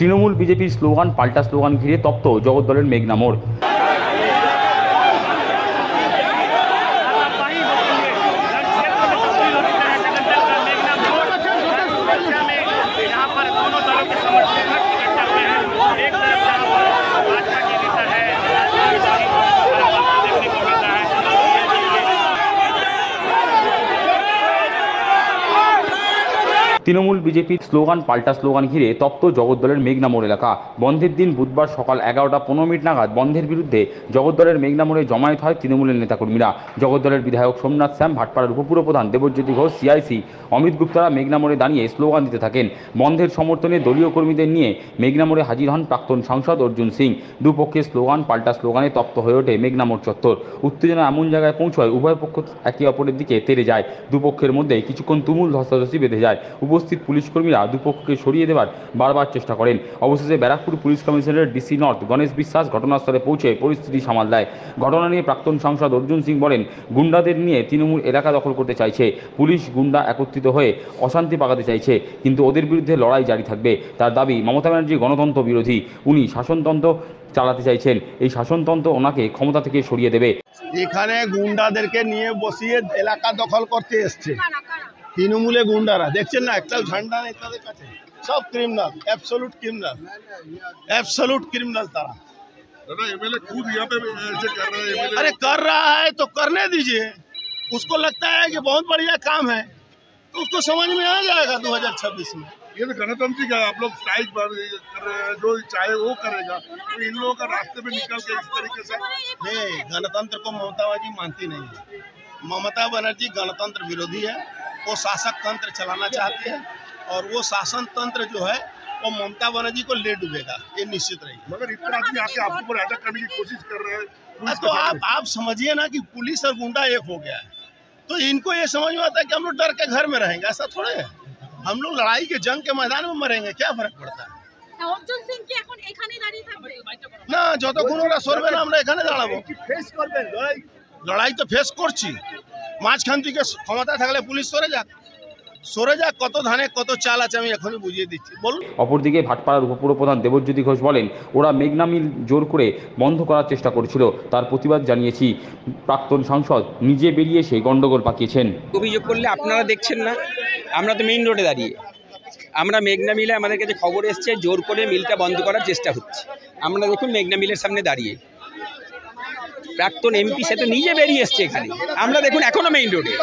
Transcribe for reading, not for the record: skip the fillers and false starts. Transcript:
তৃণমূল বিজেপির স্লোগান পাল্টা স্লোগান ঘিরে তপ্ত জগদ্দলের মেঘনা মোড়। তৃণমূল বিজেপির স্লোগান পাল্টা স্লোগান ঘিরে তপ্ত জগদ্দলের মেঘনা মোড় এলাকা। বন্ধের দিন বুধবার সকাল 11:15 নাগাদ বন্ধের বিরুদ্ধে জগদ্দলের মেঘনা মোড়ে জমায়েত হয় তৃণমূলের নেতাকর্মীরা। জগদ্দলের বিধায়ক সোমনাথ শ্যাম, ভাটপাড়ার উপপুরপ্রধান দেবজ্যোতি ঘোষ, সিআইসি অমিত গুপ্তারা মেঘনা মোড়ে দাঁড়িয়ে স্লোগান দিতে থাকেন। বন্ধের সমর্থনে দলীয় কর্মীদের নিয়ে মেঘনা মোড়ে হাজির হন প্রাক্তন সাংসদ অর্জুন সিং। দুপক্ষের স্লোগান পাল্টা স্লোগানে তপ্ত হয়ে ওঠে মেঘনা মোড় চত্বর। উত্তেজনা এমন জায়গায় পৌঁছয় উভয় পক্ষ একে অপরের দিকে তেড়ে যায়। দুপক্ষের মধ্যে কিছুক্ষণ তুমুল ধস্তাধস্তি বেঁধে যায়। উপস্থিত পুলিশ কর্মীরা দুপক্ষকে সরিয়ে দেওয়ার বারবার চেষ্টা করেন। অবশেষে Barrackpore police commissionerate DC north Ganesh বিশ্বাস ঘটনাস্থলে পৌঁছে পরিস্থিতি সামাল দেয়। ঘটনা নিয়ে প্রাক্তন সাংসদ অর্জুন সিং বলেন, গুন্ডাদের নিয়ে তৃণমূল এলাকা দখল করতে চাইছে। পুলিশ গুন্ডা একত্রিত হয়ে অশান্তি পাকাতে চাইছে, কিন্তু ওদের বিরুদ্ধে লড়াই জারি থাকবে। তার দাবি, মমতা ব্যানার্জি গণতন্ত্র বিরোধী, উনি শাসনতন্ত্র চালাতে চাইছেন। এই শাসনতন্ত্র ওনাকে ক্ষমতা থেকে সরিয়ে দেবে। এখানে গুন্ডাদেরকে নিয়ে বসিয়ে এলাকা দখল করতে এসছে তৃণমূলে গুন্ডারা। দেখছেন না, একটা ঝান্ডা নেই তাদের কাছে, সব criminal, absolute criminal, absolute criminal तारा। एमएलए खुद यहाँ पे ऐसे कर रहा है। अरे कर रहा है तो करने दीजिए। उसको लगता है कि बहुत बढ़िया काम है तो उसको समझ में आ जाएगा 2026 में। ये तो गणतंत्र का आप लोग स्ट्राइक कर रहे हैं, जो चाहे वो करेगा। तो इन लोगों का रास्ते पे निकल के इस तरीके से नहीं, गणतंत्र को ममता बनर्जी मानती नहीं है। ममता बनर्जी गणतंत्र विरोधी है। वो शासक तंत्र चलाना चाहती है और वो शासन तंत्र जो है वो ममता बनर्जी को ले डूबेगा, ये निश्चित रही। मगर इतना आदमी आके आपके ऊपर अटैक करने की कोशिश कर रहे हैं। तो आप समझिए ना कि पुलिस और गुंडा एक हो गया है, तो इनको ये समझ में आता है कि हम लोग डर के घर में रहेंगे। ऐसा थोड़े है, हम लोग लड़ाई के जंग के मैदान में मरेंगे, क्या फर्क पड़ता है। না, যতক্ষণ ওরা সরবে না আমরা এখানে দাঁড়াবো। লড়াই তো ফেস করছি, মাঝখান থেকে ক্ষমতা থাকলে পুলিশ সরে যাক, কত ধানে কত চাল আছে আমি এখনই বুঝিয়ে দিচ্ছি, বলুন। অপরদিকে ভাটপাড়ার উপপুরপ্রধান দেবজ্যোতি ঘোষ বলেন, ওরা মেঘনা মিল জোর করে বন্ধ করার চেষ্টা করছিল, তার প্রতিবাদ জানিয়েছি। প্রাক্তন সাংসদ নিজে বেরিয়ে সেই গন্ডগোল পাকিয়েছেন। অভিযোগ করলে আপনারা দেখছেন না, আমরা তো মেইন রোডে দাঁড়িয়ে, আমরা মেঘনা মিলে আমাদের কাছে খবর এসছে জোর করে মিলটা বন্ধ করার চেষ্টা হচ্ছে। আমরা দেখুন মেঘনা মিলের সামনে দাঁড়িয়ে, প্রাক্তন এমপি সে তো নিজে বেরিয়ে এসছে এখানে, আমরা দেখুন এখনো মেইন রোডে।